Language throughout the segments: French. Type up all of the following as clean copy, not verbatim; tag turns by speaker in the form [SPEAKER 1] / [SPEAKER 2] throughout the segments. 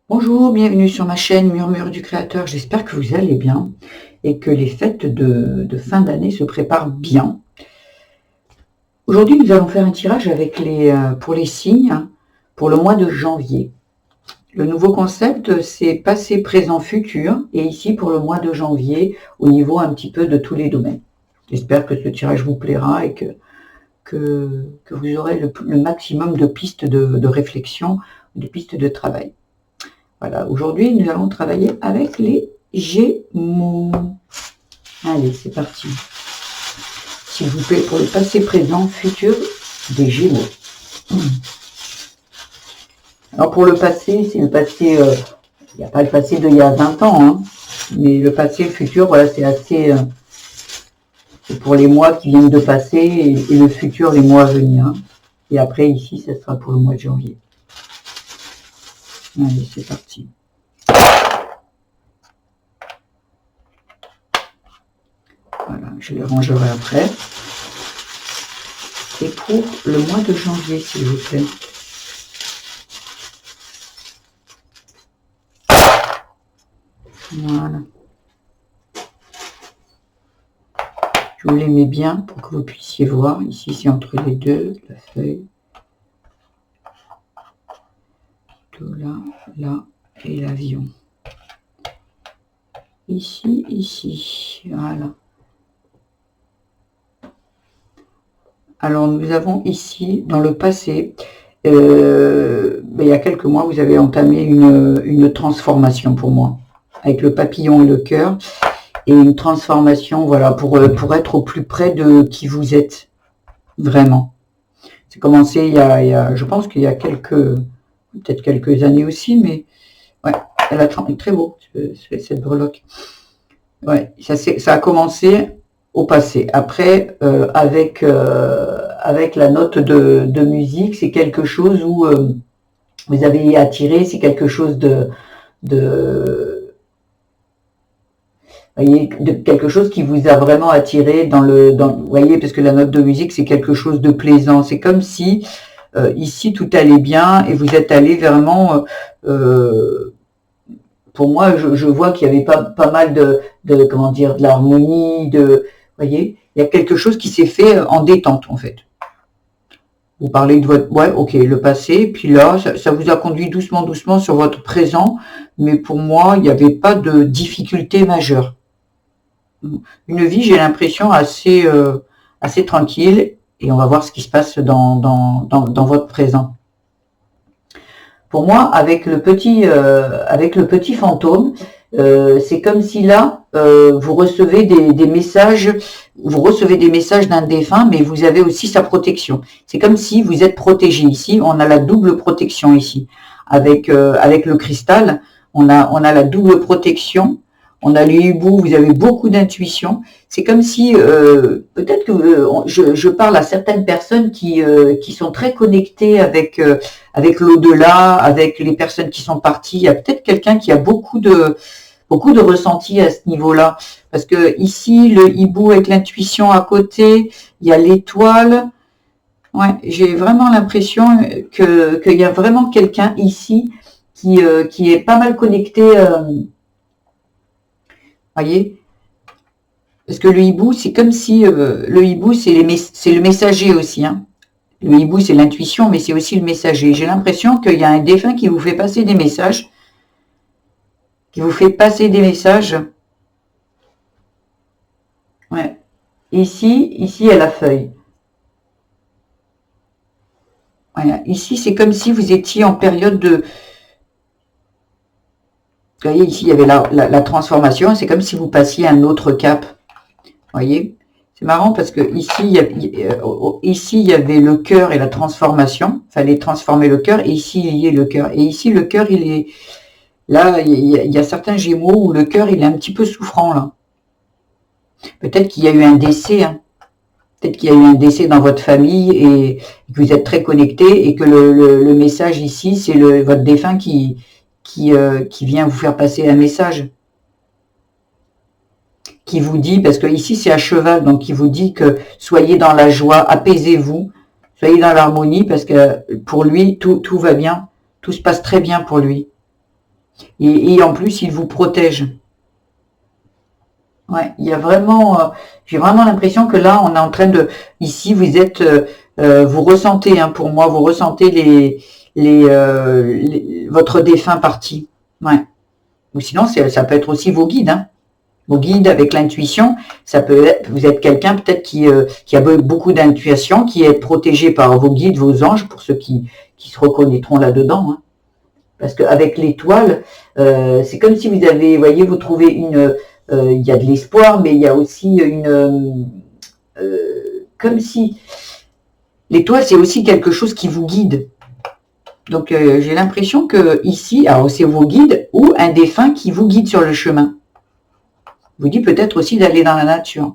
[SPEAKER 1] Bonjour, bienvenue sur ma chaîne Murmure du Créateur. J'espère que vous allez bien et que les fêtes de fin d'année se préparent bien. Aujourd'hui, nous allons faire un tirage avec pour les signes pour le mois de janvier. Le nouveau concept, c'est passé, présent, futur. Et ici, pour le mois de janvier, au niveau un petit peu de tous les domaines. J'espère que ce tirage vous plaira et que vous aurez le maximum de pistes de réflexion, de pistes de travail. Voilà, aujourd'hui, nous allons travailler avec les Gémeaux. Allez, c'est parti. S'il vous plaît, pour le passé, présent, futur des Gémeaux. Alors, pour le passé, c'est le passé, il n'y a pas le passé d'il y a 20 ans, hein, mais le passé, le futur, voilà, c'est assez... c'est pour les mois qui viennent de passer et le futur, les mois à venir. Et après, ici, ça sera pour le mois de janvier. Allez, c'est parti. Voilà, je les rangerai après. Et pour le mois de janvier, s'il vous plaît. Voilà. Je vous les mets bien pour que vous puissiez voir. Ici, c'est entre les deux, la feuille. Tout là, là, et l'avion. Ici, ici. Voilà. Alors, nous avons ici, dans le passé, il y a quelques mois, vous avez entamé une transformation pour moi, avec le papillon et le cœur, et une transformation, voilà, pour être au plus près de qui vous êtes, vraiment. C'est commencé je pense qu'il y a peut-être quelques années aussi, mais ouais, elle a très beau, cette breloque. Ouais, ça a commencé au passé. Après, avec la note de musique, c'est quelque chose où vous avez attiré, c'est quelque chose voyez, de quelque chose qui vous a vraiment attiré vous voyez, parce que la note de musique, c'est quelque chose de plaisant. C'est comme si ici tout allait bien et vous êtes allé vraiment pour moi, je vois qu'il y avait pas mal de comment dire, de l'harmonie, vous voyez, il y a quelque chose qui s'est fait en détente, en fait. Vous parlez de votre, ouais, ok, le passé, puis là, ça vous a conduit doucement, doucement sur votre présent, mais pour moi, il n'y avait pas de difficulté majeure. Une vie, j'ai l'impression, assez tranquille, et on va voir ce qui se passe dans votre présent. Pour moi, avec le petit fantôme, c'est comme si là, vous recevez des messages, d'un défunt, mais vous avez aussi sa protection. C'est comme si vous êtes protégé ici. On a la double protection ici. Avec le cristal, on a la double protection. On a le hibou, vous avez beaucoup d'intuition. C'est comme si, peut-être que je parle à certaines personnes qui sont très connectées avec l'au-delà, avec les personnes qui sont parties. Il y a peut-être quelqu'un qui a beaucoup de ressenti à ce niveau-là. Parce que ici, le hibou avec l'intuition à côté, il y a l'étoile. Ouais, j'ai vraiment l'impression qu'il y a vraiment quelqu'un ici qui est pas mal connecté. Voyez, parce que le hibou, c'est comme si le hibou, c'est le messager aussi. Hein. Le hibou, c'est l'intuition, mais c'est aussi le messager. J'ai l'impression qu'il y a un défunt qui vous fait passer des messages, Ouais. Ici, il y a la feuille. Voilà. Ici, c'est comme si vous étiez en période de... Vous voyez, ici, il y avait la transformation. C'est comme si vous passiez un autre cap. Vous voyez, c'est marrant parce que ici, il y avait le cœur et la transformation. Il fallait transformer le cœur. Et ici, il y a le cœur. Et ici, le cœur, il est... Là, il y a certains Gémeaux où le cœur, il est un petit peu souffrant, là. Peut-être qu'il y a eu un décès, hein. Peut-être qu'il y a eu un décès dans votre famille et que vous êtes très connecté et que le message ici, c'est votre défunt qui vient vous faire passer un message. Qui vous dit, parce que ici c'est à cheval, donc qui vous dit que soyez dans la joie, apaisez-vous, soyez dans l'harmonie, parce que pour lui, tout va bien, tout se passe très bien pour lui. Et en plus, il vous protège. Ouais, il y a vraiment, j'ai vraiment l'impression que là, on est en train de, ici, vous êtes, vous ressentez, hein, pour moi, vous ressentez votre défunt parti. Ouais. Ou sinon, ça peut être aussi vos guides, hein. Vos guides avec l'intuition, ça peut être, vous êtes quelqu'un peut-être qui a beaucoup d'intuition, qui est protégé par vos guides, vos anges, pour ceux qui se reconnaîtront là-dedans, hein. Parce qu'avec l'étoile, c'est comme si vous avez, voyez, vous trouvez il y a de l'espoir, mais il y a aussi comme si l'étoile, c'est aussi quelque chose qui vous guide. Donc, j'ai l'impression que ici, alors c'est vos guides ou un défunt qui vous guide sur le chemin. Vous dit peut-être aussi d'aller dans la nature.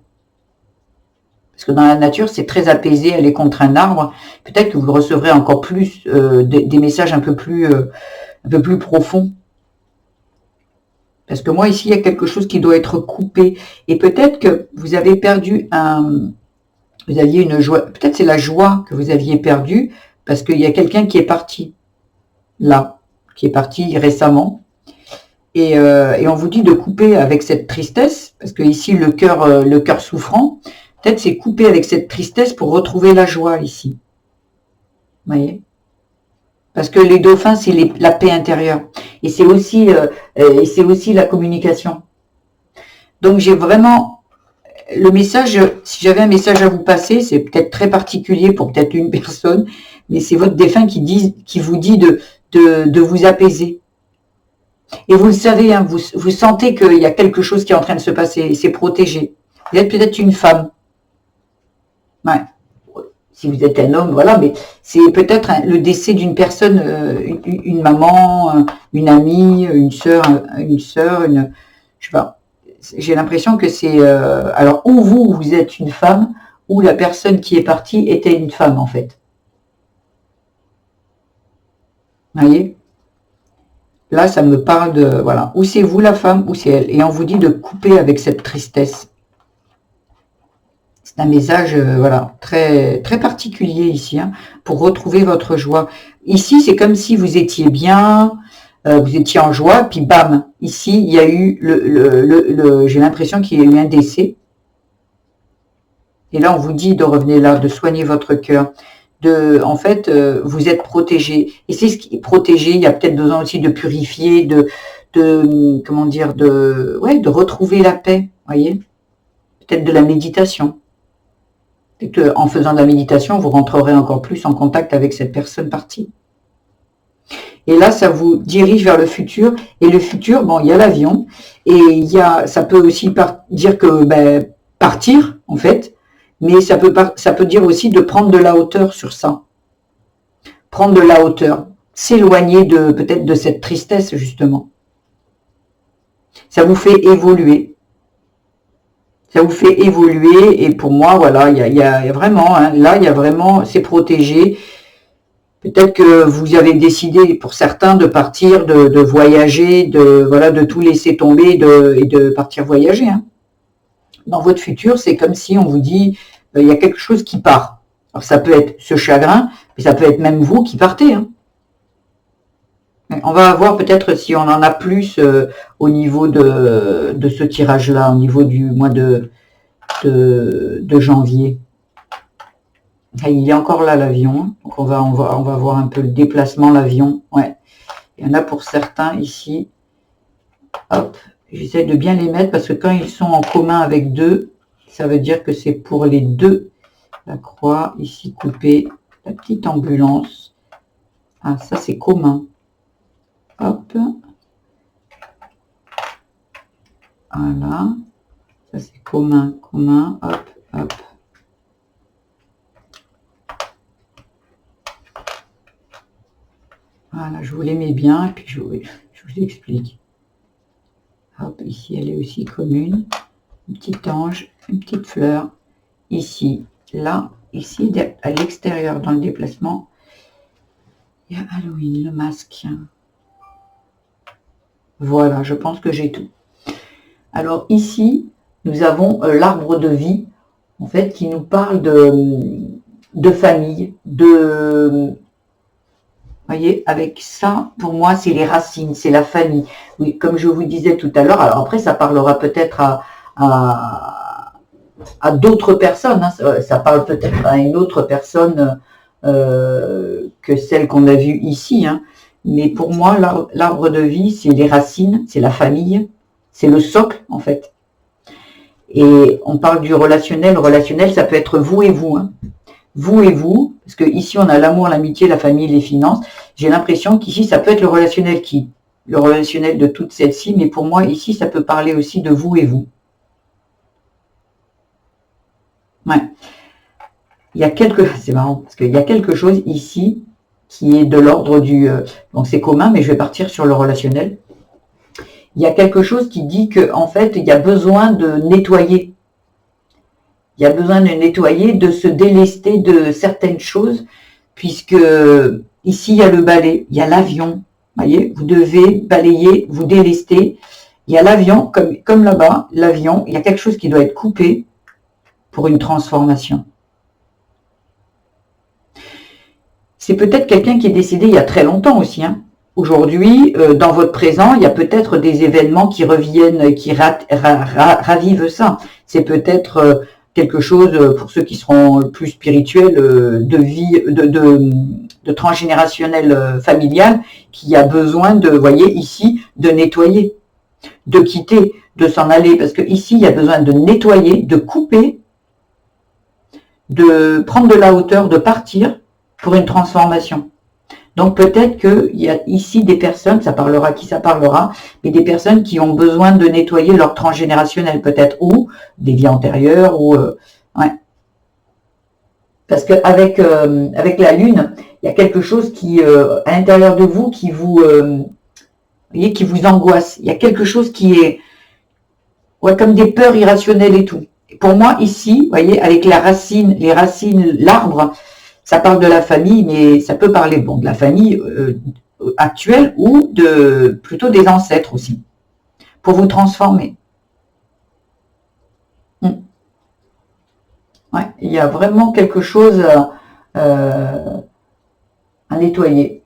[SPEAKER 1] Parce que dans la nature, c'est très apaisé, aller contre un arbre. Peut-être que vous recevrez encore plus des messages un peu plus profonds. Parce que moi, ici, il y a quelque chose qui doit être coupé. Et peut-être que vous avez perdu vous aviez une joie. Peut-être c'est la joie que vous aviez perdue parce qu'il y a quelqu'un qui est parti. Là, qui est parti récemment. Et on vous dit de couper avec cette tristesse. Parce que ici, le cœur souffrant, peut-être c'est couper avec cette tristesse pour retrouver la joie ici. Vous voyez ? Parce que les dauphins, c'est la paix intérieure. Et c'est aussi la communication. Donc j'ai vraiment le message, si j'avais un message à vous passer, c'est peut-être très particulier pour peut-être une personne, mais c'est votre défunt qui vous dit de vous apaiser. Et vous le savez, hein, vous sentez qu'il y a quelque chose qui est en train de se passer, c'est protégé. Vous êtes peut-être une femme. Ouais. Si vous êtes un homme, voilà, mais c'est peut-être le décès d'une personne, une maman, une amie, une sœur, je sais pas. J'ai l'impression que c'est, alors ou vous êtes une femme, ou la personne qui est partie était une femme en fait. Vous voyez ? Là, ça me parle de, voilà, ou c'est vous la femme, ou c'est elle. Et on vous dit de couper avec cette tristesse. C'est un message voilà, très, très particulier ici, hein, pour retrouver votre joie. Ici, c'est comme si vous étiez bien, vous étiez en joie, puis bam, ici, il y a eu, j'ai l'impression qu'il y a eu un décès. Et là, on vous dit de revenir là, de soigner votre cœur. En fait, vous êtes protégé. Et c'est ce qui est protégé. Il y a peut-être besoin aussi de purifier, comment dire, de retrouver la paix, voyez. Peut-être de la méditation. En faisant de la méditation, vous rentrerez encore plus en contact avec cette personne partie. Et là, ça vous dirige vers le futur. Et le futur, bon, il y a l'avion. Et ça peut aussi dire que partir, en fait. Mais ça peut dire aussi de prendre de la hauteur sur ça. Prendre de la hauteur. S'éloigner peut-être de cette tristesse, justement. Ça vous fait évoluer. Ça vous fait évoluer et pour moi, voilà, il y a vraiment, hein, là, il y a vraiment, c'est protégé. Peut-être que vous avez décidé, pour certains, de partir, de voyager, de tout laisser tomber et de partir voyager. Hein. Dans votre futur, c'est comme si on vous dit, il y a quelque chose qui part. Alors ça peut être ce chagrin, mais ça peut être même vous qui partez. Hein. On va voir peut-être si on en a plus au niveau de ce tirage-là, au niveau du mois de janvier. Il est encore là l'avion, donc on va voir un peu le déplacement, l'avion. Ouais. Il y en a pour certains ici. Hop, j'essaie de bien les mettre parce que quand ils sont en commun avec deux, ça veut dire que c'est pour les deux. La croix ici coupée, la petite ambulance. Ah, ça c'est commun. Hop. Voilà. Ça c'est commun. Hop, hop. Voilà, je vous les mets bien et puis je vous explique. Hop, ici elle est aussi commune. Un petit ange, une petite fleur. Ici, là, ici, à l'extérieur, dans le déplacement, il y a Halloween, le masque. Voilà, je pense que j'ai tout. Alors ici, nous avons l'arbre de vie, en fait, qui nous parle de famille, voyez, avec ça, pour moi, c'est les racines, c'est la famille. Oui, comme je vous disais tout à l'heure, alors après, ça parlera peut-être à d'autres personnes, hein. Ça parle peut-être à une autre personne que celle qu'on a vue ici, hein. Mais pour moi, l'arbre de vie, c'est les racines, c'est la famille, c'est le socle, en fait. Et on parle du relationnel. Relationnel, ça peut être vous et vous, hein. Vous et vous, parce que ici on a l'amour, l'amitié, la famille, les finances. J'ai l'impression qu'ici ça peut être le relationnel de toutes celles-ci, mais pour moi ici ça peut parler aussi de vous et vous. Ouais. C'est marrant parce qu'il y a quelque chose ici qui est de l'ordre du, donc c'est commun, mais je vais partir sur le relationnel. Il y a quelque chose qui dit que en fait il y a besoin de nettoyer. Il y a besoin de nettoyer, de se délester de certaines choses, puisque ici, il y a le balai, il y a l'avion. Voyez, vous devez balayer, vous délester. Il y a l'avion, comme là-bas, l'avion, il y a quelque chose qui doit être coupé pour une transformation. C'est peut-être quelqu'un qui est décédé il y a très longtemps aussi, hein. Aujourd'hui, dans votre présent, il y a peut-être des événements qui reviennent, qui ravivent ça. C'est peut-être quelque chose, pour ceux qui seront plus spirituels, de vie, de transgénérationnel familial, qui a besoin de, voyez, ici, de nettoyer, de quitter, de s'en aller, parce que ici, il y a besoin de nettoyer, de couper, de prendre de la hauteur, de partir pour une transformation. Donc peut-être qu'il y a ici des personnes, ça parlera qui ça parlera, mais des personnes qui ont besoin de nettoyer leur transgénérationnel peut-être, ou des vies antérieures, ou ouais. Parce qu'avec avec la lune, il y a quelque chose qui, à l'intérieur de vous, qui vous, voyez, qui vous angoisse. Il y a quelque chose qui est, ouais, comme des peurs irrationnelles et tout. Et pour moi ici, voyez, avec la racine, les racines, l'arbre, ça parle de la famille, mais ça peut parler bon de la famille actuelle ou plutôt des ancêtres aussi, pour vous transformer. Ouais, il y a vraiment quelque chose à nettoyer.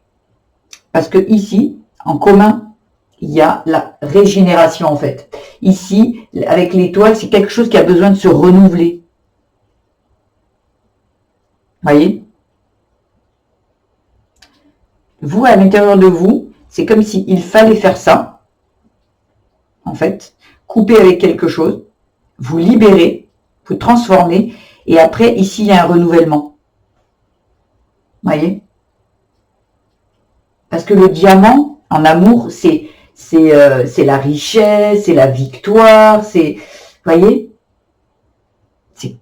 [SPEAKER 1] Parce que ici, en commun, il y a la régénération en fait. Ici, avec l'étoile, c'est quelque chose qui a besoin de se renouveler. Voyez ? Vous, à l'intérieur de vous, c'est comme s'il fallait faire ça, en fait, couper avec quelque chose, vous libérer, vous transformer, et après, ici, il y a un renouvellement. Voyez ? Parce que le diamant, en amour, c'est la richesse, c'est la victoire, c'est, voyez, c'est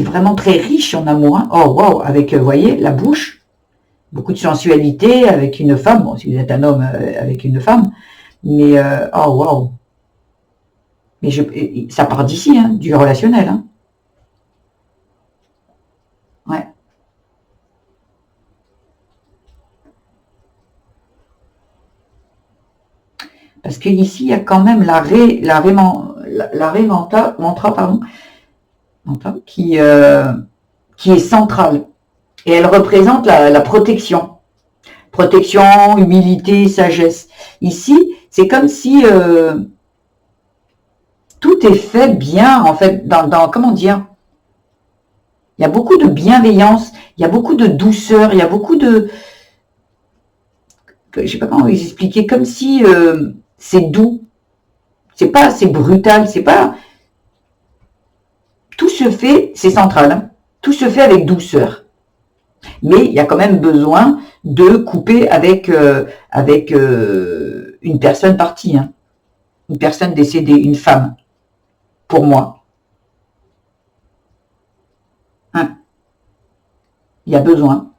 [SPEAKER 1] vraiment très riche en amour, hein. Oh, wow, avec, voyez, la bouche, beaucoup de sensualité avec une femme, bon, si vous êtes un homme avec une femme, mais, oh, wow. Mais ça part d'ici, hein, du relationnel, hein. Ouais. Parce qu'ici, il y a quand même la mantra, pardon, qui est centrale. Et elle représente la protection. Protection, humilité, sagesse. Ici, c'est comme si tout est fait bien, en fait, comment dire, il y a beaucoup de bienveillance, il y a beaucoup de douceur, il y a beaucoup de, je sais pas comment vous expliquer, comme si c'est doux, c'est pas assez brutal, c'est pas, tout se fait, c'est central, hein, tout se fait avec douceur. Mais il y a quand même besoin de couper avec une personne partie, hein, une personne décédée, une femme, pour moi. Hein, il y a besoin.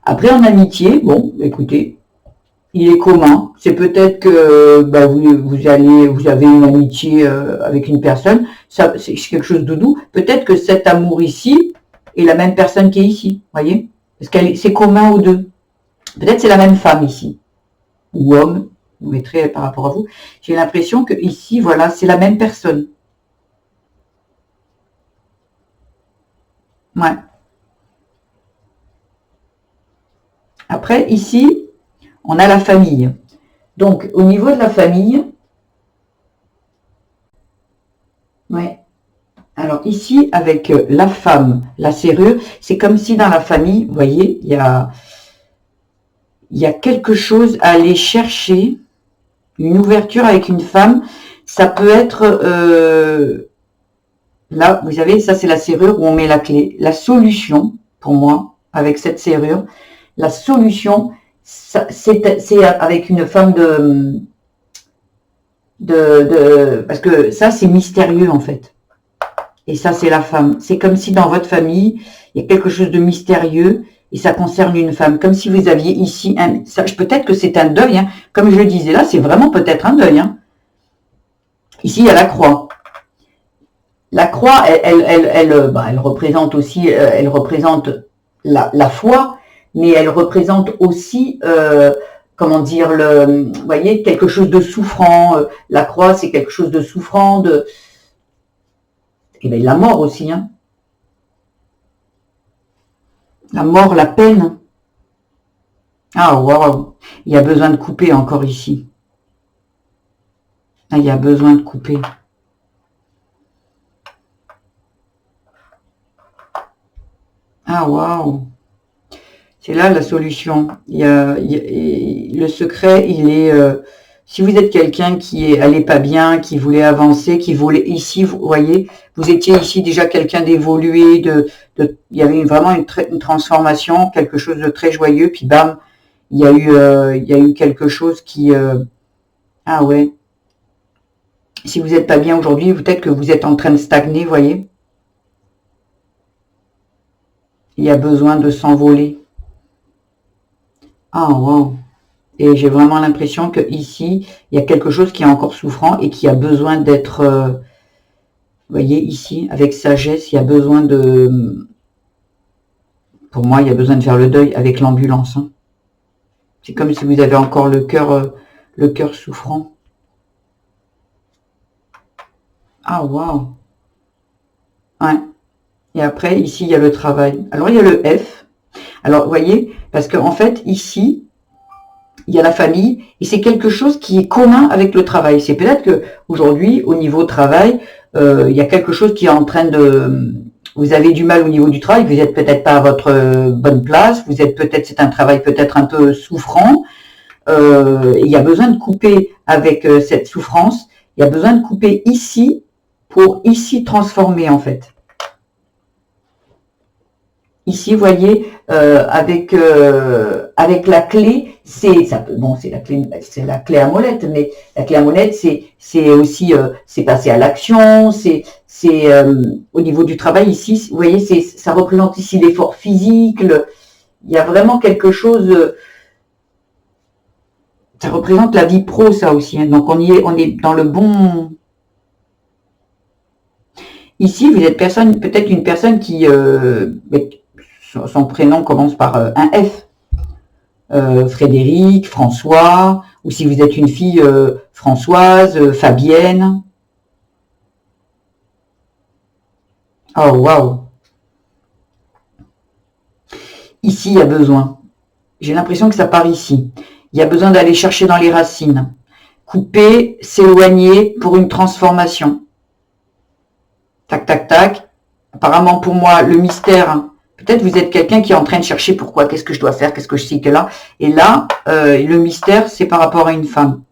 [SPEAKER 1] Après, en amitié, bon, écoutez, il est commun. C'est peut-être que bah, vous avez une amitié avec une personne, ça, c'est quelque chose de doux. Peut-être que cet amour ici est la même personne qui est ici, voyez, parce que c'est commun aux deux. Peut-être c'est la même femme ici, ou homme, vous mettrez par rapport à vous. J'ai l'impression que ici, voilà, c'est la même personne. Ouais. Après, ici, on a la famille. Donc, au niveau de la famille, ouais. Alors ici, avec la femme, la serrure, c'est comme si dans la famille, vous voyez, il y a quelque chose à aller chercher, une ouverture avec une femme. Ça peut être, là, vous savez, ça c'est la serrure où on met la clé. La solution, pour moi, avec cette serrure, la solution, c'est avec une femme parce que ça c'est mystérieux en fait. Et ça, c'est la femme. C'est comme si dans votre famille, il y a quelque chose de mystérieux et ça concerne une femme. Comme si vous aviez ici peut-être que c'est un deuil. Hein. Comme je le disais là, c'est vraiment peut-être un deuil. Hein. Ici, il y a la croix. La croix, elle représente aussi, elle représente la foi, mais elle représente aussi, comment dire, vous voyez, quelque chose de souffrant. La croix, c'est quelque chose de souffrant, et bien la mort aussi, hein. La mort, la peine. Ah, waouh. Il y a besoin de couper encore ici. Ah, il y a besoin de couper. Ah, waouh. C'est là la solution. Le secret, il est... si vous êtes quelqu'un qui allait pas bien, qui voulait avancer, qui voulait... Ici, vous voyez, vous étiez ici déjà quelqu'un d'évolué, il y avait vraiment une transformation, quelque chose de très joyeux, puis bam, il y a eu quelque chose qui... ah ouais. Si vous n'êtes pas bien aujourd'hui, peut-être que vous êtes en train de stagner, vous voyez. Il y a besoin de s'envoler. Ah, wow. Et j'ai vraiment l'impression que ici, il y a quelque chose qui est encore souffrant et qui a besoin d'être... vous voyez, ici, avec sagesse, il y a besoin de... Pour moi, il y a besoin de faire le deuil avec l'ambulance. Hein. C'est comme si vous avez encore le cœur souffrant. Ah, waouh. Ouais. Et après, ici, il y a le travail. Alors, il y a le F. Alors, vous voyez, parce qu'en fait, ici, il y a la famille, et c'est quelque chose qui est commun avec le travail. C'est peut-être que aujourd'hui, au niveau travail, il y a quelque chose qui est en train de... Vous avez du mal au niveau du travail, vous n'êtes peut-être pas à votre bonne place, vous êtes peut-être, c'est un travail peut-être un peu souffrant, il y a besoin de couper avec cette souffrance, il y a besoin de couper ici, pour ici transformer en fait. Ici, vous voyez, avec la clé, c'est la clé à molette, mais la clé à molette, c'est aussi c'est passer à l'action, c'est au niveau du travail ici, vous voyez, ça représente ici l'effort physique, il y a vraiment quelque chose, ça représente la vie pro, ça aussi. Hein, donc on est dans le bon. Ici, vous êtes peut-être une personne qui son prénom commence par un F. Frédéric, François, ou si vous êtes une fille, Françoise, Fabienne. Oh, waouh. Ici, il y a besoin. J'ai l'impression que ça part ici. Il y a besoin d'aller chercher dans les racines. Couper, s'éloigner pour une transformation. Tac, tac, tac. Apparemment, pour moi, le mystère... Hein, peut-être vous êtes quelqu'un qui est en train de chercher pourquoi, qu'est-ce que je dois faire, qu'est-ce que je sais que là. Et là, le mystère, c'est par rapport à une femme.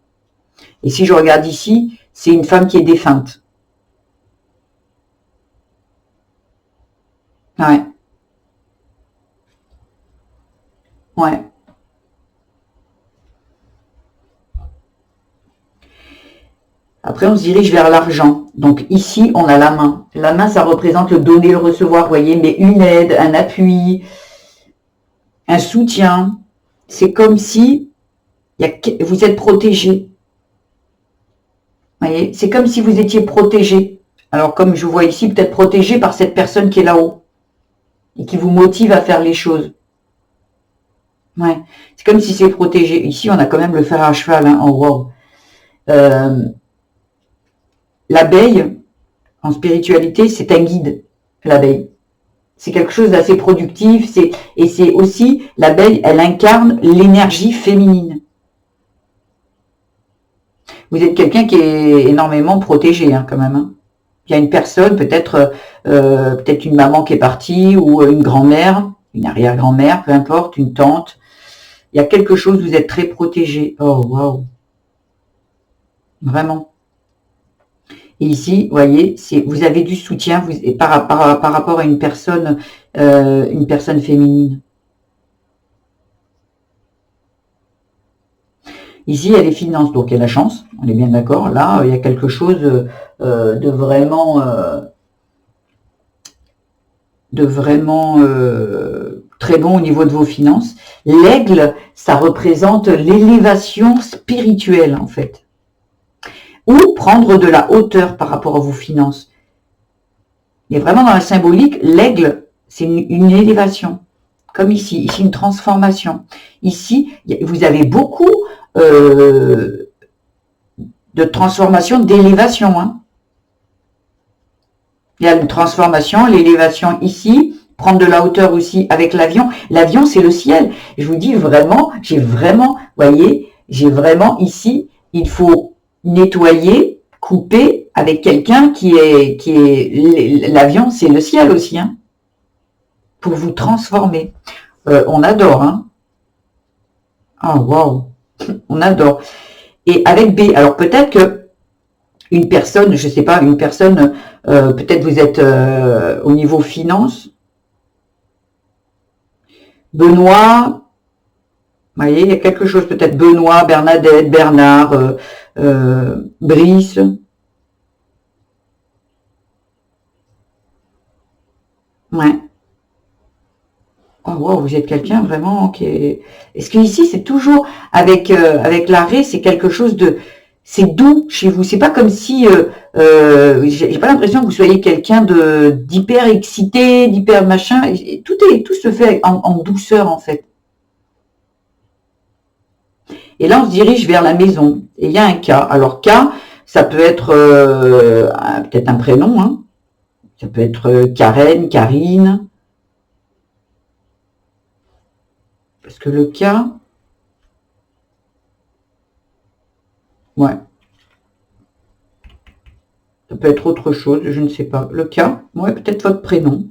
[SPEAKER 1] Et si je regarde ici, c'est une femme qui est défunte. Ouais. Ouais. Après, on se dirige vers l'argent. Donc ici, on a la main. La main, ça représente le donner, le recevoir, vous voyez, mais une aide, un appui, un soutien. C'est comme si vous êtes protégé. Vous voyez, c'est comme si vous étiez protégé. Alors, comme je vois ici, peut-être protégé par cette personne qui est là-haut et qui vous motive à faire les choses. Ouais, c'est comme si c'est protégé. Ici, on a quand même le fer à cheval, hein, en wow. L'abeille, en spiritualité, c'est un guide, l'abeille. C'est quelque chose d'assez productif. Et c'est aussi, l'abeille, elle incarne l'énergie féminine. Vous êtes quelqu'un qui est énormément protégé, hein, quand même. Hein. Il y a une personne, peut-être une maman qui est partie, ou une grand-mère, une arrière-grand-mère, peu importe, une tante. Il y a quelque chose, vous êtes très protégé. Oh, waouh. Vraiment. Et ici, vous voyez, vous avez du soutien par rapport à une personne féminine. Ici, il y a les finances, donc il y a la chance, on est bien d'accord. Là, il y a quelque chose de vraiment très bon au niveau de vos finances. L'aigle, ça représente l'élévation spirituelle, en fait. Ou prendre de la hauteur par rapport à vos finances. Mais vraiment dans la symbolique, l'aigle, c'est une élévation. Comme ici une transformation. Ici, vous avez beaucoup de transformation, d'élévation. Hein. Il y a une transformation, l'élévation ici, prendre de la hauteur aussi avec l'avion. L'avion, c'est le ciel. Je vous dis vraiment, voyez, j'ai vraiment ici, il faut nettoyer, couper avec quelqu'un qui est l'avion, c'est le ciel aussi, hein, pour vous transformer. On adore, hein. Oh, waouh, on adore. Et avec B, alors peut-être que une personne, je sais pas, peut-être vous êtes au niveau finance. Benoît, vous voyez, il y a quelque chose, peut-être Benoît, Bernadette, Bernard, Brice. Ouais. Oh, wow, vous êtes quelqu'un vraiment qui est... Est-ce que ici, c'est toujours avec l'arrêt, c'est quelque chose de... C'est doux chez vous. C'est pas comme si... j'ai pas l'impression que vous soyez quelqu'un d'hyper excité, d'hyper machin. Tout se fait en douceur, en fait. Et là, on se dirige vers la maison. Et il y a un K. Alors, K, ça peut être peut-être un prénom. Hein. Ça peut être Karen, Karine. Parce que le K... Ouais. Ça peut être autre chose, je ne sais pas. Le K, ouais, peut-être votre prénom.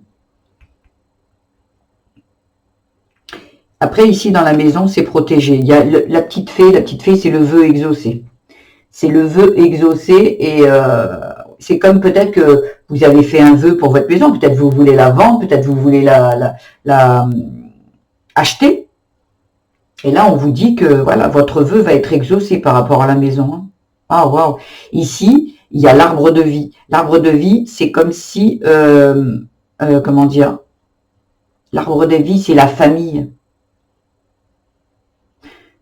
[SPEAKER 1] Après, ici, dans la maison, c'est protégé. Il y a la petite fée, c'est le vœu exaucé. C'est le vœu exaucé et c'est comme peut-être que vous avez fait un vœu pour votre maison. Peut-être vous voulez la vendre, peut-être vous voulez la acheter. Et là, on vous dit que voilà, votre vœu va être exaucé par rapport à la maison. Ah, waouh. Ici, il y a l'arbre de vie. L'arbre de vie, c'est comme si, comment dire, l'arbre de vie, c'est la famille.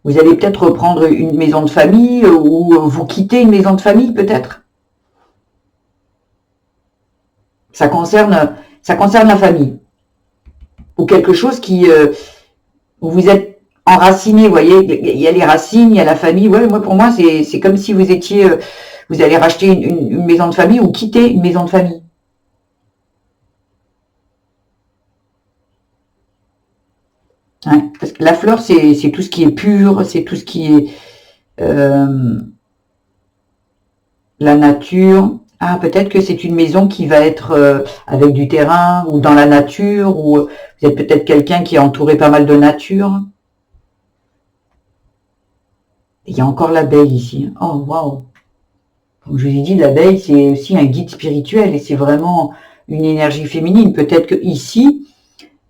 [SPEAKER 1] Vous allez peut-être reprendre une maison de famille ou vous quitter une maison de famille, peut-être. Ça concerne la famille. Ou quelque chose où vous êtes enraciné, vous voyez, il y a les racines, il y a la famille. Ouais, moi, pour moi, c'est comme si vous étiez, vous allez racheter une maison de famille ou quitter une maison de famille. Hein, parce que la fleur, c'est tout ce qui est pur, c'est tout ce qui est la nature. Ah, peut-être que c'est une maison qui va être avec du terrain ou dans la nature, ou vous êtes peut-être quelqu'un qui est entouré pas mal de nature. Il y a encore l'abeille ici. Oh, waouh. Comme je vous ai dit, l'abeille, c'est aussi un guide spirituel et c'est vraiment une énergie féminine. Peut-être que ici,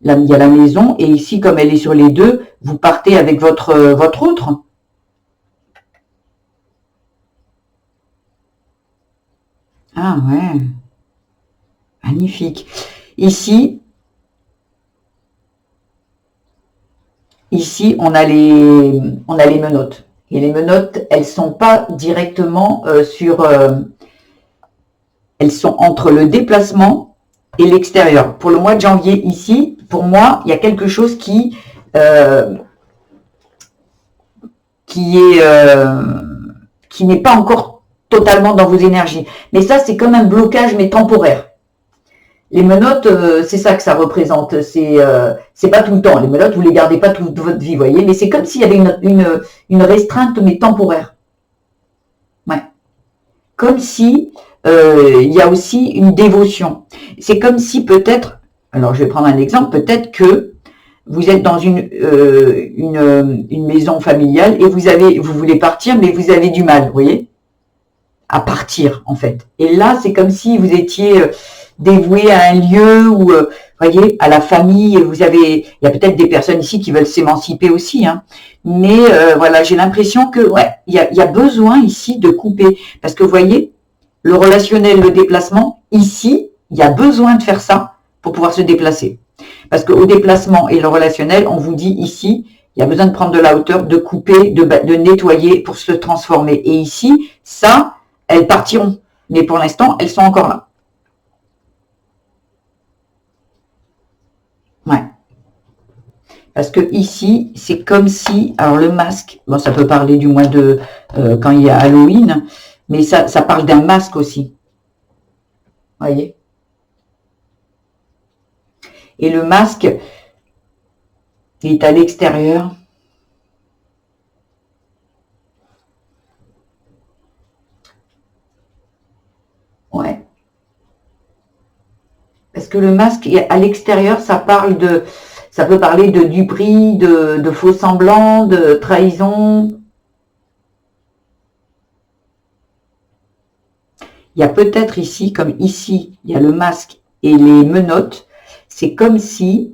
[SPEAKER 1] il y a la maison et ici, comme elle est sur les deux, vous partez avec votre autre. Ah ouais. Magnifique. Ici, on a les menottes. Et les menottes, elles sont pas directement elles sont entre le déplacement et l'extérieur. Pour le mois de janvier ici, pour moi, il y a quelque chose qui n'est pas encore totalement dans vos énergies. Mais ça, c'est comme un blocage, mais temporaire. Les menottes, c'est ça que ça représente. C'est pas tout le temps. Les menottes, vous les gardez pas toute votre vie, vous voyez. Mais c'est comme s'il y avait une restreinte, mais temporaire. Ouais. Comme si il y a aussi une dévotion. C'est comme si peut-être, alors je vais prendre un exemple, peut-être que vous êtes dans une maison familiale et vous voulez partir, mais vous avez du mal, vous voyez, à partir en fait. Et là, c'est comme si vous étiez dévoué à un lieu ou, voyez, à la famille. Il y a peut-être des personnes ici qui veulent s'émanciper aussi, hein. Mais voilà, j'ai l'impression que ouais, il y a besoin ici de couper, parce que vous voyez, le relationnel, le déplacement, ici, il y a besoin de faire ça pour pouvoir se déplacer. Parce qu'au déplacement et le relationnel, on vous dit ici, il y a besoin de prendre de la hauteur, de couper, de nettoyer pour se transformer. Et ici, ça, elles partiront. Mais pour l'instant, elles sont encore là. Ouais. Parce que ici, c'est comme si, alors le masque, bon, ça peut parler du mois de, quand il y a Halloween, mais ça parle d'un masque aussi. Voyez? Et le masque, il est à l'extérieur. Ouais. Parce que le masque, à l'extérieur, ça peut parler de duperie, de faux semblants, de trahison. Il y a peut-être ici, comme ici, il y a le masque et les menottes, c'est comme si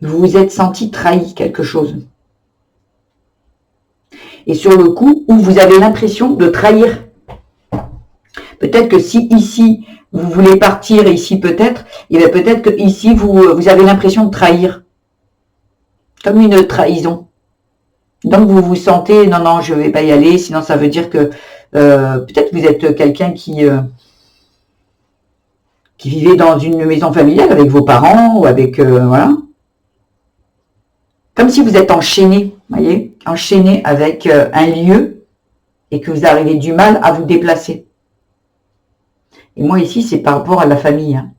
[SPEAKER 1] vous vous êtes senti trahi quelque chose. Et sur le coup, où vous avez l'impression de trahir. Peut-être que si ici, vous voulez partir, ici peut-être, et bien peut-être que ici, vous avez l'impression de trahir. Comme une trahison. Donc vous vous sentez, non, non, je ne vais pas y aller, sinon ça veut dire que peut-être vous êtes quelqu'un qui vivait dans une maison familiale avec vos parents ou avec, voilà. Comme si vous êtes enchaîné, voyez, enchaîné avec un lieu et que vous avez du mal à vous déplacer. Et moi ici, c'est par rapport à la famille. Hein.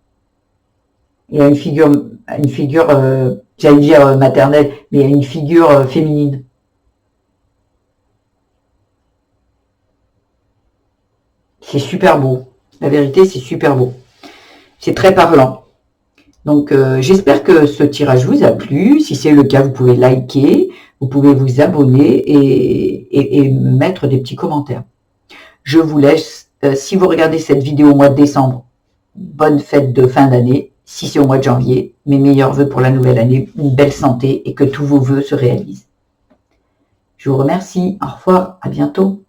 [SPEAKER 1] Il y a une figure j'allais dire maternelle, mais il y a une figure féminine. C'est super beau. La vérité, c'est super beau. C'est très parlant. Donc, j'espère que ce tirage vous a plu. Si c'est le cas, vous pouvez liker, vous pouvez vous abonner et mettre des petits commentaires. Je vous laisse. Si vous regardez cette vidéo au mois de décembre, bonne fête de fin d'année. Si c'est au mois de janvier, mes meilleurs vœux pour la nouvelle année, une belle santé et que tous vos vœux se réalisent. Je vous remercie. Au revoir. À bientôt.